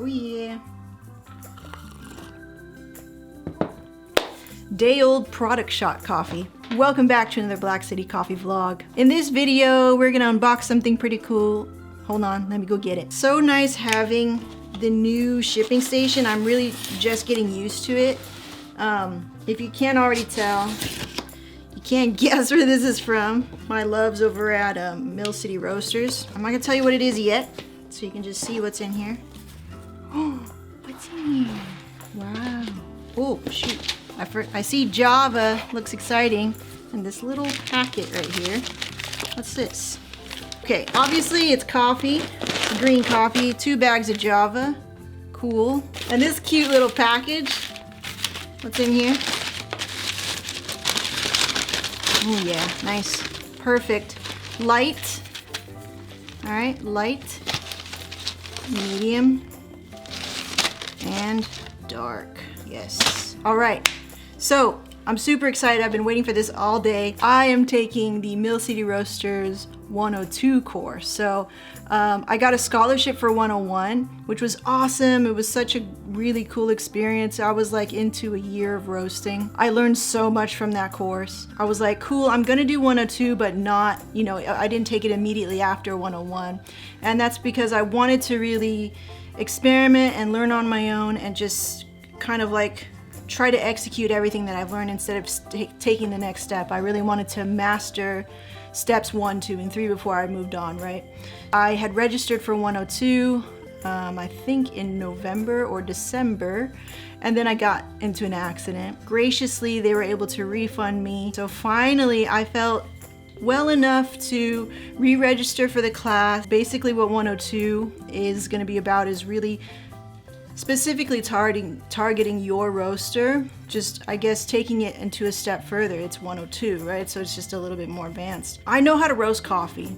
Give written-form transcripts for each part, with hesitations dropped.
Oh yeah. Day old product shot coffee. Welcome back to another Black City coffee vlog. In this video, we're gonna unbox something pretty cool. Hold on, let me go get it. So nice having the new shipping station. I'm really just getting used to it. If you can't already tell, you can't guess where this is from. My loves over at MCR Roasters. I'm not gonna tell you what it is yet, so you can just see what's in here. Oh, what's in here? Wow. Oh, shoot. I see Java, looks exciting. And this little packet right here. What's this? Okay, obviously it's coffee, green coffee, 2 bags of Java. Cool. And this cute little package. What's in here? Oh yeah, nice. Perfect. Light. All right, light, medium, and dark. Yes. All right. So I'm super excited. I've been waiting for this all day. I am taking the MCR Roasters 102 course. So I got a scholarship for 101, which was awesome. It was such a really cool experience. I was like into a year of roasting. I learned so much from that course. I was like, cool, I'm gonna do 102, but not, you know, I didn't take it immediately after 101. And that's because I wanted to really experiment and learn on my own and just kind of like try to execute everything that I've learned instead of taking the next step. I really wanted to master steps 1, 2, and 3 before I moved on, right? I had registered for 102, I think in November or December, and then I got into an accident. Graciously, they were able to refund me. So finally, I felt well enough to re-register for the class. Basically what 102 is gonna be about is really specifically targeting your roaster, just I guess taking it into a step further. It's 102, right? So it's just a little bit more advanced. I know how to roast coffee,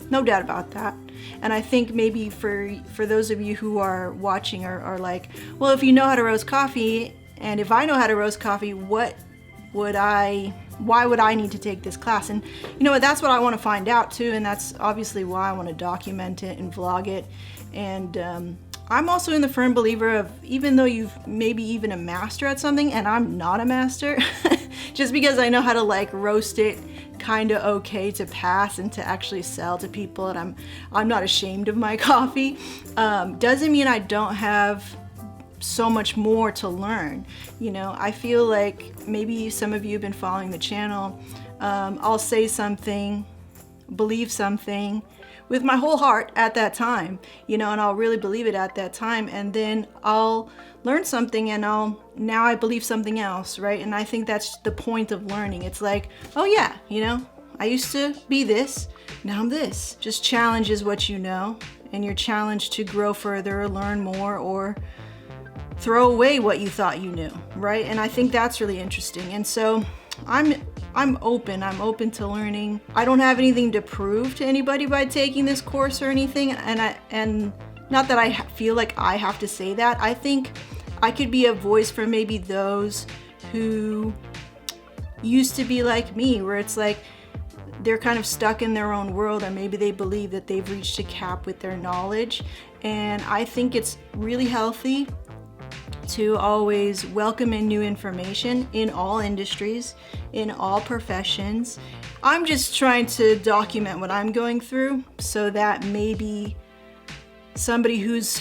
no doubt about that. And I think maybe for those of you who are watching are like, well, if you know how to roast coffee, and if I know how to roast coffee, why would I need to take this class? And you know what, that's what I want to find out too, and that's obviously why I want to document it and vlog it. And I'm also in the firm believer of, even though you've maybe even a master at something, and I'm not a master, just because I know how to like roast it kind of okay to pass and to actually sell to people, and I'm not ashamed of my coffee, doesn't mean I don't have so much more to learn. You know, I feel like maybe some of you have been following the channel. I'll say something, believe something with my whole heart at that time, you know, and I'll really believe it at that time, and then I'll learn something and now I believe something else, right? And I think that's the point of learning. It's like, oh yeah, you know, I used to be this, now I'm this. Just challenges what you know, and you're challenged to grow further, learn more, or throw away what you thought you knew, right? And I think that's really interesting. And so I'm open to learning. I don't have anything to prove to anybody by taking this course or anything, and not that I feel like I have to say that. I think I could be a voice for maybe those who used to be like me, where it's like they're kind of stuck in their own world, and maybe they believe that they've reached a cap with their knowledge. And I think it's really healthy to always welcome in new information in all industries, in all professions. I'm just trying to document what I'm going through so that maybe somebody who's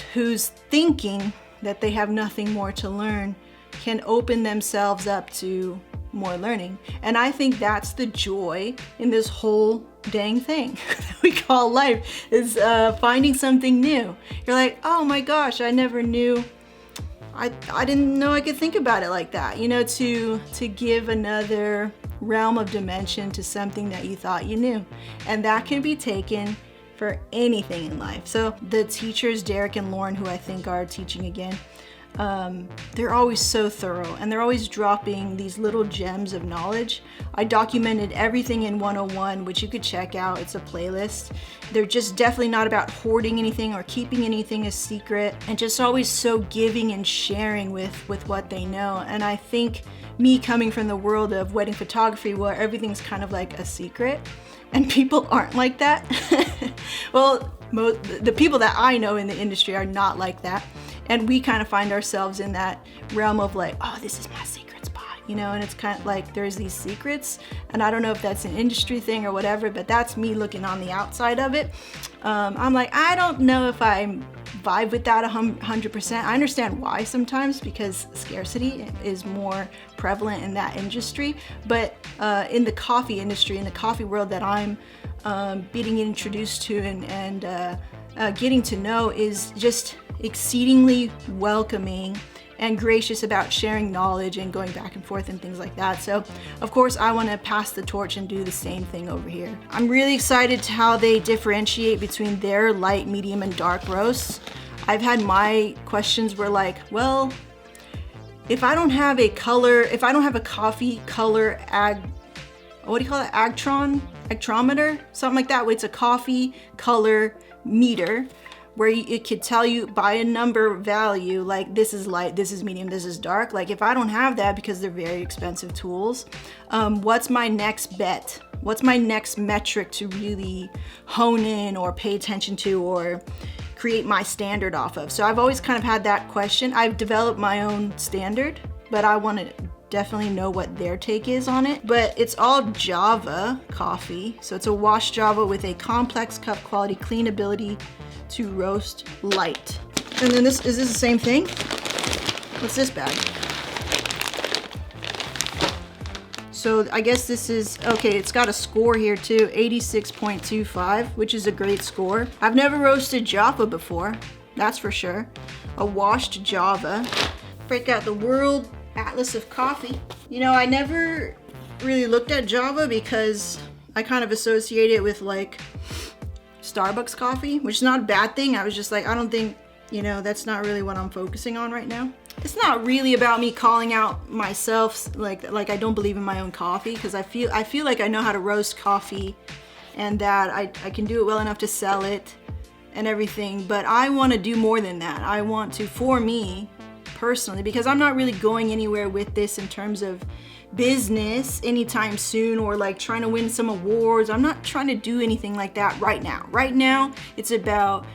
thinking that they have nothing more to learn can open themselves up to more learning. And I think that's the joy in this whole dang thing that we call life, is finding something new. You're like, oh my gosh, I never knew, I didn't know I could think about it like that, you know, to give another realm of dimension to something that you thought you knew. And that can be taken for anything in life. So the teachers, Derek and Lauren, who I think are teaching again, they're always so thorough, and they're always dropping these little gems of knowledge. I documented everything in 101, which you could check out. It's a playlist. They're just definitely not about hoarding anything or keeping anything a secret, and just always so giving and sharing with what they know. And I think me coming from the world of wedding photography, where everything's kind of like a secret, and people aren't like that. Well, the people that I know in the industry are not like that. And we kind of find ourselves in that realm of like, oh, this is my secret spot, you know, and it's kind of like there's these secrets, and I don't know if that's an industry thing or whatever, but that's me looking on the outside of it. I'm like, I don't know if I vibe with that 100%. I understand why sometimes, because scarcity is more prevalent in that industry, but in the coffee industry, in the coffee world that I'm being introduced to and getting to know, is just exceedingly welcoming and gracious about sharing knowledge and going back and forth and things like that. So of course I want to pass the torch and do the same thing over here. I'm really excited to how they differentiate between their light, medium, and dark roasts. I've had my questions were like, well, if I don't have a color, if I don't have a coffee color what do you call it? Actrometer? Something like that. It's a coffee color meter where it could tell you by a number value, like this is light, this is medium, this is dark. Like if I don't have that, because they're very expensive tools, what's my next bet? What's my next metric to really hone in or pay attention to or create my standard off of? So I've always kind of had that question. I've developed my own standard, but I want to definitely know what their take is on it. But it's all Java coffee. So it's a washed Java with a complex cup quality, clean ability to roast light. And then is this the same thing? What's this bag? So I guess this is, okay, it's got a score here too, 86.25, which is a great score. I've never roasted Java before, that's for sure. A washed Java. Break out the World Atlas of Coffee. You know, I never really looked at Java because I kind of associate it with like Starbucks coffee, which is not a bad thing. I was just like, I don't think, you know, that's not really what I'm focusing on right now. It's not really about me calling out myself like I don't believe in my own coffee, because I feel like I know how to roast coffee and that I can do it well enough to sell it and everything, but I want to do more than that. I want to, for me personally, because I'm not really going anywhere with this in terms of business anytime soon or like trying to win some awards. I'm not trying to do anything like that right now. Right now, it's about,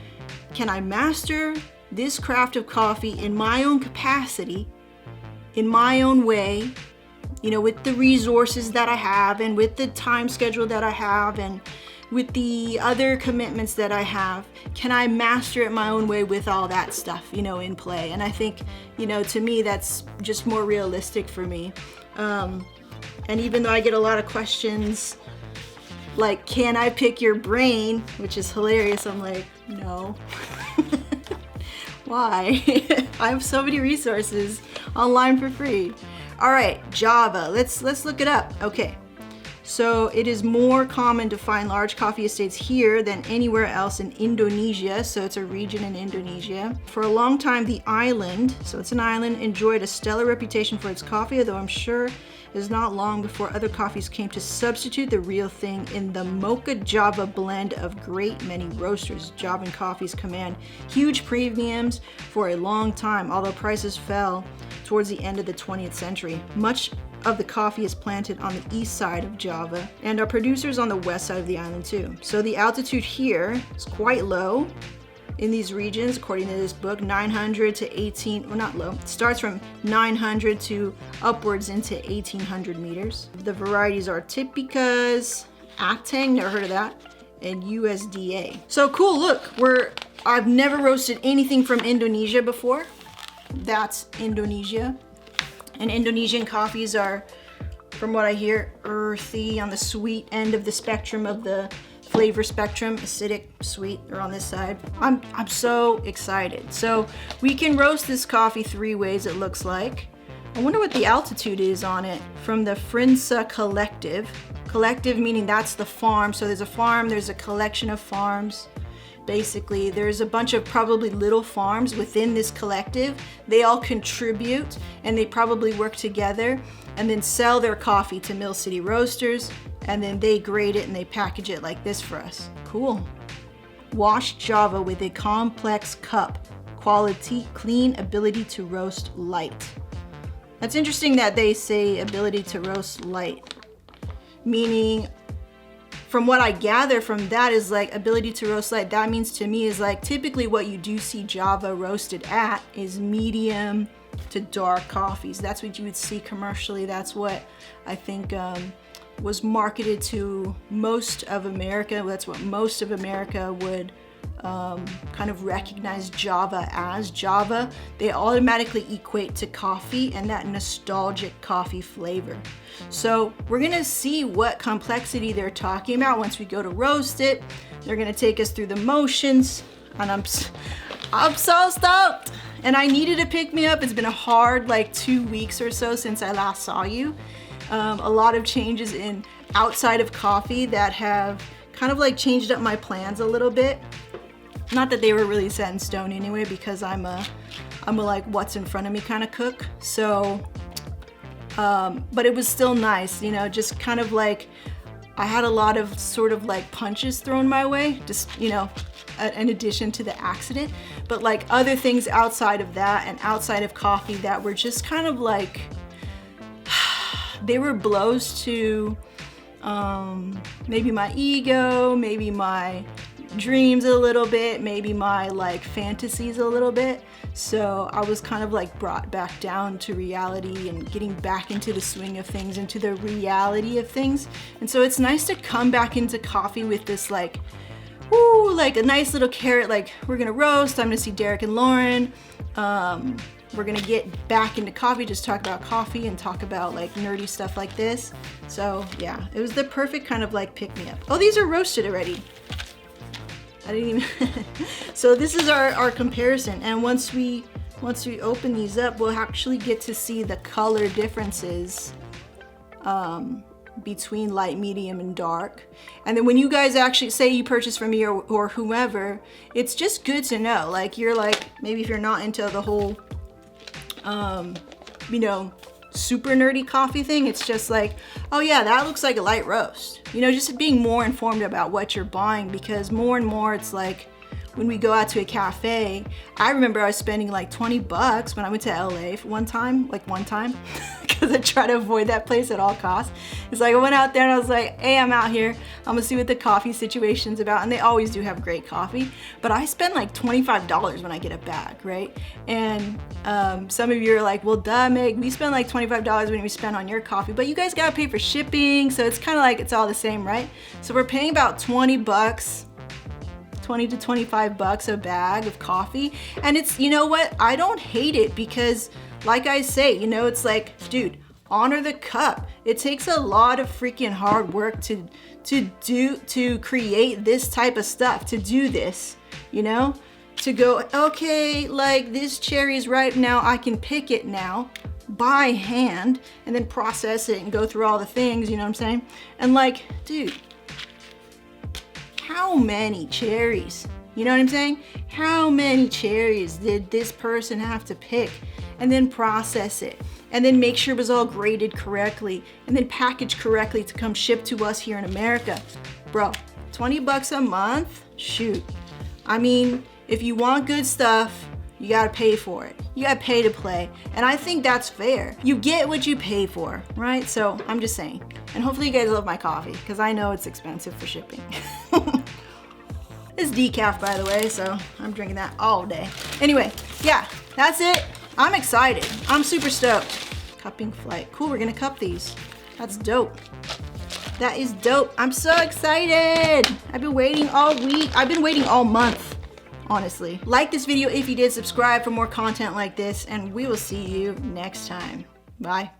can I master this craft of coffee in my own capacity, in my own way, you know, with the resources that I have and with the time schedule that I have and with the other commitments that I have. Can I master it my own way with all that stuff, you know, in play? And I think, you know, to me, that's just more realistic for me. And even though I get a lot of questions like, can I pick your brain, which is hilarious, I'm like, no. Why? I have so many resources online for free. All right, Java, let's look it up. Okay, so it is more common to find large coffee estates here than anywhere else in Indonesia. So it's a region in Indonesia. For a long time, the island, so it's an island, enjoyed a stellar reputation for its coffee, although I'm sure it is not long before other coffees came to substitute the real thing in the Mocha Java blend of great many roasters. Javan coffees command huge premiums for a long time, although prices fell towards the end of the 20th century. Much of the coffee is planted on the east side of Java and are producers on the west side of the island too. So the altitude here is quite low in these regions, according to this book, 900 to 18, well, not low, it starts from 900 to upwards into 1800 meters. The varieties are Tipicas, Atang, never heard of that, and USDA. So cool, look, I've never roasted anything from Indonesia before. That's Indonesia. And Indonesian coffees are, from what I hear, earthy, on the sweet end of the spectrum of the flavor spectrum. Acidic, sweet are on this side. I'm so excited. So we can roast this coffee 3 ways, it looks like. I wonder what the altitude is on it. From the Frinsa Collective. Collective meaning that's the farm. So there's a farm, there's a collection of farms. Basically, there's a bunch of probably little farms within this collective. They all contribute and they probably work together and then sell their coffee to Mill City Roasters, and then they grade it and they package it like this for us. Cool. Washed Java with a complex cup, quality, clean, ability to roast light. That's interesting that they say ability to roast light, meaning from what I gather from that is like ability to roast light. That means to me is like typically what you do see Java roasted at is medium to dark coffees. That's what you would see commercially. That's what I think was marketed to most of America. That's what most of America would kind of recognize Java as. Java, they automatically equate to coffee and that nostalgic coffee flavor. So we're gonna see what complexity they're talking about once we go to roast it. They're gonna take us through the motions, and I'm so stoked. And I needed to pick me up. It's been a hard like 2 weeks or so since I last saw you. A lot of changes in outside of coffee that have kind of like changed up my plans a little bit. Not that they were really set in stone anyway, because I'm a like what's in front of me kind of cook. So, but it was still nice, you know, just kind of like I had a lot of sort of like punches thrown my way, just, you know, in addition to the accident, but like other things outside of that and outside of coffee that were just kind of like, they were blows to maybe my ego, maybe my dreams a little bit, maybe my like fantasies a little bit. So I was kind of like brought back down to reality and getting back into the swing of things, into the reality of things. And so it's nice to come back into coffee with this like, woo, like a nice little carrot, like we're gonna roast, I'm gonna see Derek and Lauren. We're gonna get back into coffee, just talk about coffee and talk about like nerdy stuff like this. So yeah, it was the perfect kind of like pick me up. Oh, these are roasted already. I didn't even, so this is our comparison. And once we open these up, we'll actually get to see the color differences between light, medium, and dark. And then when you guys actually say you purchase from me or whomever, it's just good to know. Like you're like, maybe if you're not into the whole, you know, super nerdy coffee thing, it's just like, oh yeah, that looks like a light roast. You know, just being more informed about what you're buying, because more and more it's like when we go out to a cafe, I remember I was spending like 20 bucks when I went to LA for one time, because I try to avoid that place at all costs. It's like I went out there and I was like, hey, I'm out here, I'm gonna see what the coffee situation's about. And they always do have great coffee, but I spend like $25 when I get a bag, right? And some of you are like, well, duh, Meg, we spend like $25 when we spend on your coffee, but you guys gotta pay for shipping, so it's kind of like it's all the same, right? So we're paying about 20 bucks, 20 to 25 bucks a bag of coffee. And it's, you know what, I don't hate it, because like I say, you know, it's like, dude, honor the cup. It takes a lot of freaking hard work to create this type of stuff, to do this, you know, to go, okay, like this cherry's ripe now, I can pick it now by hand and then process it and go through all the things, you know what I'm saying? And like, dude, how many cherries, you know what I'm saying? How many cherries did this person have to pick and then process it and then make sure it was all graded correctly and then packaged correctly to come shipped to us here in America? Bro, 20 bucks a month? Shoot. I mean, if you want good stuff, you gotta pay for it. You gotta pay to play. And I think that's fair. You get what you pay for, right? So I'm just saying. And hopefully you guys love my coffee, because I know it's expensive for shipping. It's decaf, by the way, so I'm drinking that all day. Anyway, yeah, that's it. I'm excited. I'm super stoked. Cupping flight. Cool, we're gonna cup these. That's dope. That is dope. I'm so excited. I've been waiting all week. I've been waiting all month, honestly. Like this video if you did, subscribe for more content like this, and we will see you next time. Bye.